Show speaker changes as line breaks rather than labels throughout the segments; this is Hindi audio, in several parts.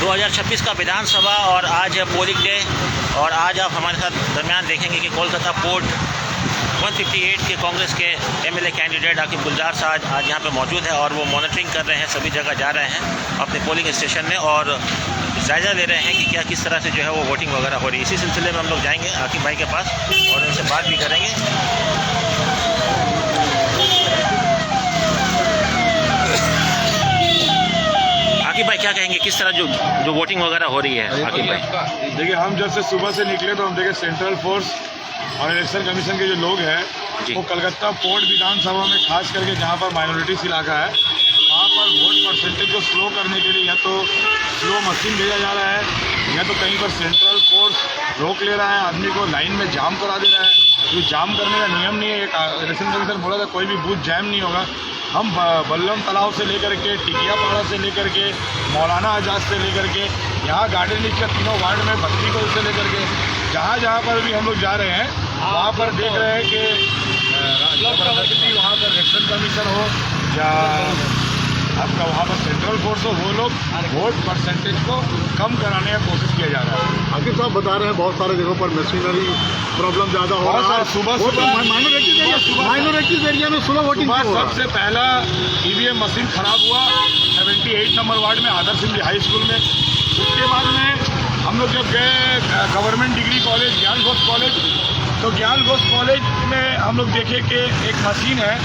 2026 का विधानसभा और आज है पोलिंग डे। और आज आप हमारे साथ दरमियान देखेंगे कि कोलकाता पोर्ट 158 के कांग्रेस के एमएलए कैंडिडेट आकिब गुलजार साहब आज यहाँ पे मौजूद है और वो मॉनिटरिंग कर रहे हैं, सभी जगह जा रहे हैं अपने पोलिंग स्टेशन में और जायज़ा ले रहे हैं कि क्या किस तरह से जो है वो वोटिंग वगैरह हो रही है। इसी सिलसिले में हम लोग जाएंगे आकिब भाई के पास और उनसे बात भी करेंगे। आकिब भाई क्या कहेंगे, किस तरह जो वोटिंग वगैरह हो रही है? आकिब भाई
देखिए, हम जब से सुबह से निकले तो हम देखे सेंट्रल फोर्स और इलेक्शन कमीशन के जो लोग हैं वो कलकत्ता पोर्ट विधानसभा में खास करके जहाँ पर माइनॉरिटीज इलाका है वहाँ पर वोट परसेंटेज को स्लो करने के लिए या तो स्लो मशीन भेजा जा रहा है या तो कहीं पर सेंट्रल फोर्स रोक ले रहा है, आदमी को लाइन में जाम करा दे रहा है। ये जाम करने का नियम नहीं है। इलेक्शन कमीशन बोला था कोई भी बूथ जैम नहीं होगा। हम बल्लम तालाब से लेकर के टिकिया पहाड़ा से लेकर के मौलाना आजाद से लेकर के यहाँ गार्डन रीच के तीनों वार्ड में बत्ती को से लेकर के जहाँ पर भी हम लोग जा रहे हैं वहाँ पर देख रहे हैं कि वहाँ पर इलेक्शन कमीशन हो या आपका वहाँ पर सेंट्रल फोर्स हो, वो लोग वोट परसेंटेज को कम कराने का कोशिश किया जा रहा है।
आकिब साहब बता रहे हैं बहुत सारे जगहों पर मशीनरी प्रॉब्लम ज़्यादा हो रहा है।
सुबह
माइनॉरिटीज एरिया में सुबह वोटिंग
सबसे पहला ईवीएम मशीन खराब हुआ 78 नंबर वार्ड में आदर्श सिंह हाई स्कूल में। उसके बाद में हम लोग जब गए गवर्नमेंट डिग्री कॉलेज ज्ञान घोष कॉलेज, तो ज्ञान घोष कॉलेज में हम लोग देखे कि एक मशीन है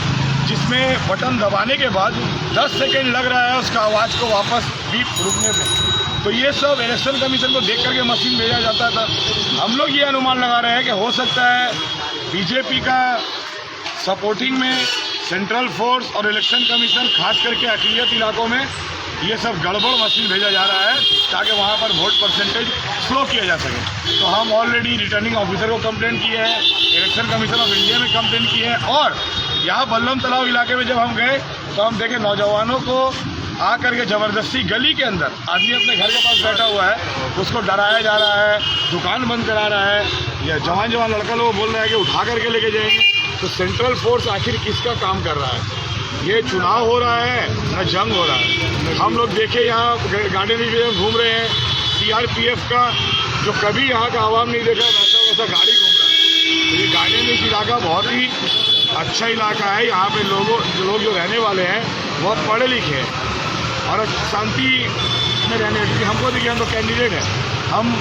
जिसमें बटन दबाने के बाद 10 सेकेंड लग रहा है उसका आवाज़ को वापस बीप रुकने में। तो ये सब इलेक्शन कमीशन को देख करके मशीन भेजा जाता था। हम लोग ये अनुमान लगा रहे हैं कि हो सकता है बीजेपी का सपोर्टिंग में सेंट्रल फोर्स और इलेक्शन कमीशन खास करके अक़लियत इलाकों में ये सब गड़बड़ मशीन भेजा जा रहा है ताकि वहाँ पर वोट परसेंटेज स्लो किया जा सके। तो हम ऑलरेडी रिटर्निंग ऑफिसर को कंप्लेंट किए हैं, इलेक्शन कमीशन ऑफ इंडिया में कंप्लेंट की है और यहाँ बल्लम तालाब इलाके में जब हम गए तो हम देखे नौजवानों को आकर के ज़बरदस्ती गली के अंदर आदमी अपने घर के पास बैठा हुआ है उसको डराया जा रहा है, दुकान बंद करा रहा है या जवान लड़का लोग बोल रहा है कि उठा करके लेके जाएंगे। तो सेंट्रल फोर्स आखिर किसका काम कर रहा है? ये चुनाव हो रहा है न जंग हो रहा है? हम लोग देखे यहाँ गार्डन में घूम रहे हैं, सीआरपीएफ का जो कभी यहाँ का आवाम नहीं देखा वैसा गाड़ी घूम रहा है। तो ये गार्डन रीच इलाका बहुत ही अच्छा इलाका है। यहाँ पे लोग जो रहने वाले हैं बहुत पढ़े लिखे हैं और शांति में रहने क्योंकि हमको देखिए हम तो कैंडिडेट हैं, हम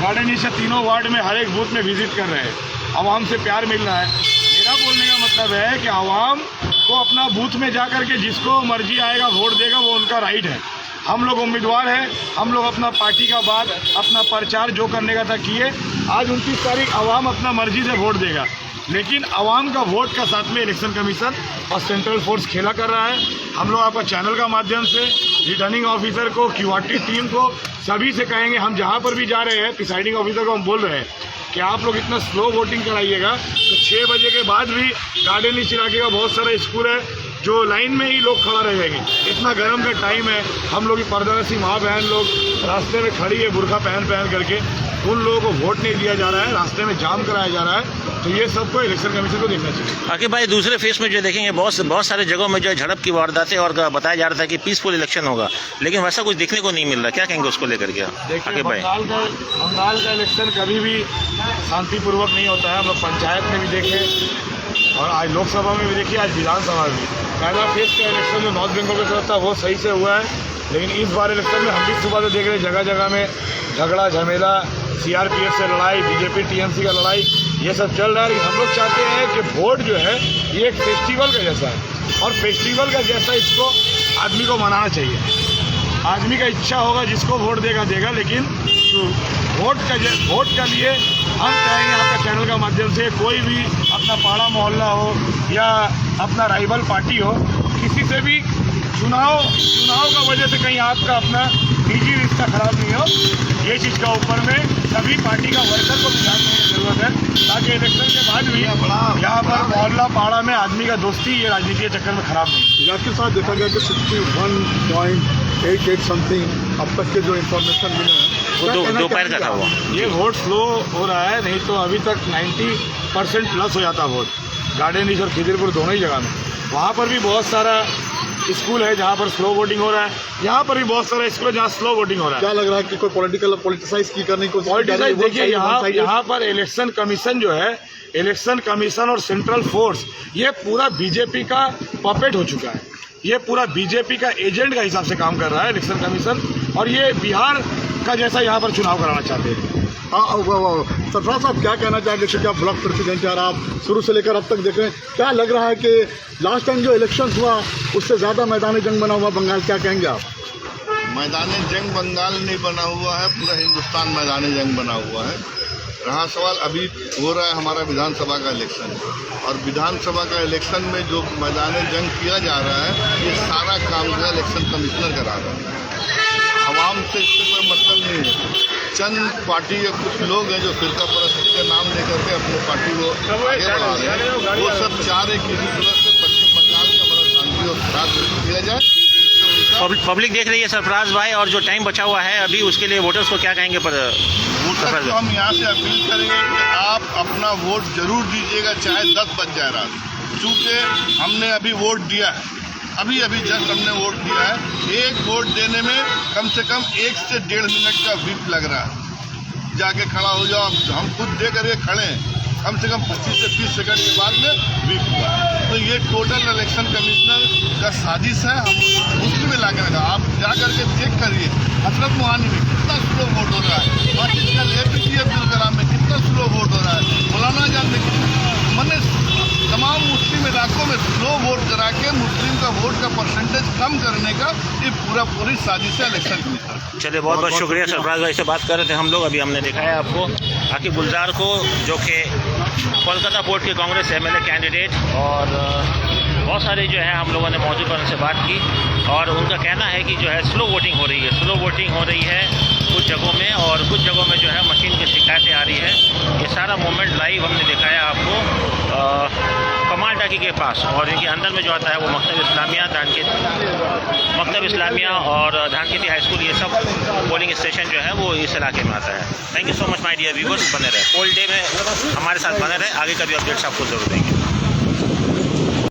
गार्डन रीच से तीनों वार्ड में हर एक बूथ में विजिट कर रहे हैं, आवाम से प्यार मिल रहा है। मेरा बोलने का मतलब है कि आवाम को अपना बूथ में जा कर के जिसको मर्जी आएगा वोट देगा, वो उनका राइट है। हम लोग उम्मीदवार हैं, हम लोग अपना पार्टी का बात अपना प्रचार जो करने का था किए। आज 29 तारीख आवाम अपना मर्जी से वोट देगा, लेकिन आवाम का वोट का साथ में इलेक्शन कमीशन और सेंट्रल फोर्स खेला कर रहा है। हम लोग आपका चैनल का माध्यम से रिटर्निंग ऑफिसर को, क्यूआरटी टीम को, सभी से कहेंगे, हम जहाँ पर भी जा रहे हैं प्रिसाइडिंग ऑफिसर को हम बोल रहे हैं कि आप लोग इतना स्लो वोटिंग कराइएगा तो 6 बजे के बाद भी गार्डन रीच इलाके का बहुत सारा स्कूल है जो लाइन में ही लोग खड़ा रहेंगे। इतना गर्म का टाइम है, हम लोग की पर्दानसी माँ बहन लोग रास्ते में खड़ी है बुर्का पहन करके, उन लोगों को वोट नहीं दिया जा रहा है, रास्ते में जाम कराया जा रहा है। तो ये सबको इलेक्शन कमीशन को देखना चाहिए।
आकिब भाई दूसरे फेस में जो देखेंगे बहुत सारे जगहों में जो झड़प की वारदातें और बताया जा रहा था कि पीसफुल इलेक्शन होगा, लेकिन वैसा कुछ देखने को नहीं मिल रहा। क्या कहेंगे उसको लेकर के आकिब भाई?
बंगाल का इलेक्शन कभी भी शांतिपूर्वक नहीं होता है। हम लोग पंचायत में भी देखे और आज लोकसभा में भी देखिए, आज विधानसभा में पहला फेज का इलेक्शन जो नॉर्थ बंगाल के साथ था वो सही से हुआ है, लेकिन इस बार इलेक्शन में हम भी सुबह से देख रहे हैं जगह जगह में झगड़ा झमेला, सीआरपीएफ से लड़ाई, बीजेपी टीएमसी का लड़ाई, ये सब चल रहा है। लेकिन हम लोग चाहते हैं कि वोट जो है ये एक फेस्टिवल का जैसा है और फेस्टिवल का जैसा इसको आदमी को मनाना चाहिए। आदमी का इच्छा होगा जिसको वोट देगा, लेकिन वोट का लिए हम चाहेंगे आपका चैनल का माध्यम से कोई भी अपना पाड़ा मोहल्ला हो या अपना राइवल पार्टी हो, किसी से भी चुनाव का वजह से कहीं आपका अपना निजी रिश्ता खराब नहीं हो, ये चीज़ का ऊपर में सभी पार्टी का वर्कर को ध्यान देने की जरूरत है ताकि इलेक्शन के बाद भी यहाँ पर मोहल्ला पाड़ा में आदमी का दोस्ती ये राजनीति के चक्कर में खराब नहीं।
आपके साथ देखा गया कि 61.88 समथिंग अब तक के जो इन्फॉर्मेशन मिले हैं
वो दोपहर का था वो।
ये वोट स्लो हो रहा है, नहीं तो अभी तक 90% प्लस हो जाता वोट गार्डन रीच और खिदिरपुर दोनों ही जगह में। वहाँ पर भी बहुत सारा स्कूल है जहाँ पर स्लो वोटिंग हो रहा है, यहाँ पर भी बहुत सारे स्कूल है जहाँ स्लो वोटिंग हो रहा है।
क्या लग रहा है कि कोई पॉलिटिसाइज की करने की कोशिश की जा रही है?
पॉलिटिसाइज देखिए, यहाँ पर इलेक्शन कमीशन जो है, इलेक्शन कमीशन और सेंट्रल फोर्स, ये पूरा बीजेपी का पपेट हो चुका है। ये पूरा बीजेपी का एजेंट का हिसाब से काम कर रहा है इलेक्शन कमीशन, और ये बिहार का जैसा यहाँ पर चुनाव कराना चाहते हैं।
हाँ, सरफराज साहब क्या कहना चाहेंगे? जैसे कि आप ब्लॉक प्रेसिडेंट हैं और आप शुरू से लेकर अब तक देख रहे हैं, क्या लग रहा है कि लास्ट टाइम जो इलेक्शन हुआ उससे ज़्यादा मैदानी जंग बना हुआ बंगाल, क्या कहेंगे आप?
मैदानी जंग बंगाल नहीं बना हुआ है, पूरा हिंदुस्तान मैदानी जंग बना हुआ है। रहा सवाल, अभी हो रहा है हमारा विधानसभा का इलेक्शन, और विधानसभा का इलेक्शन में जो मैदानी जंग किया जा रहा है, ये सारा काम जो है इलेक्शन कमिश्नर करा रहा है। आवाम से इससे कोई मतलब नहीं है। चंद पार्टी या कुछ लोग हैं जो फिरका परस्ती का नाम लेकर के अपने पार्टी को आगे बढ़ा रहे हैं। वो सब चाह रहे कि किसी तरह से पश्चिम बंगाल का बड़ा शांति और खराब किया जाए।
पब्लिक देख रही है सरफराज भाई, और जो टाइम बचा हुआ है अभी, उसके लिए वोटर्स को क्या कहेंगे?
वोटर को हम यहाँ से अपील करेंगे कि आप अपना वोट जरूर दीजिएगा, चाहे 10 बज जाए रात। चूँकि हमने अभी वोट दिया है, अभी जस्ट हमने वोट दिया है। एक वोट देने में कम से कम 1 से 1.5 मिनट का व्हिप लग रहा है। जाके खड़ा हो जाओ, हम खुद दे करके खड़े हैं, कम से कम 25 से 30 सेकंड के बाद में व्हिप हुआ। तो ये टोटल इलेक्शन कमिश्नर का साजिश है। हम मुश्किल में ला के रखा, आप जा करके चेक करिए हजरत मोहानी में कितना स्लो वोट हो रहा है, और APC अब्दुल कलाम में कितना स्लो वोट हो रहा है, मौलाना जान में मैंने तमाम मुस्लिम इलाकों में स्लो वोट करा के मुस्लिम का वोट का परसेंटेज कम करने का ये पूरी साजिश है इलेक्शन कमीशन।
चलिए, बहुत बहुत शुक्रिया सरफराज भाई से बात कर रहे थे हम लोग। अभी हमने दिखाया आपको आकिब गुलजार को, जो कि कोलकाता पोर्ट के कांग्रेस MLA कैंडिडेट, और बहुत सारे जो है हम लोगों ने मौजूद पर उनसे बात की, और उनका कहना है कि जो है स्लो वोटिंग हो रही है, स्लो वोटिंग हो रही है कुछ जगहों में, और कुछ जगहों में जो है मशीन की शिकायतें आ रही है। ये सारा मूवमेंट लाइव हमने दिखाया आपको कमाल टाकी के पास, और इनके अंदर में जो आता है वो मकतब इस्लामिया और धानखेती हाई स्कूल, ये सब पोलिंग स्टेशन जो है वो इस इलाके में आता है। Thank you so much my dear viewers, बने रहे पोल डे में हमारे साथ, बने रहे, आगे का भी अपडेट्स आपको जरूर देंगे।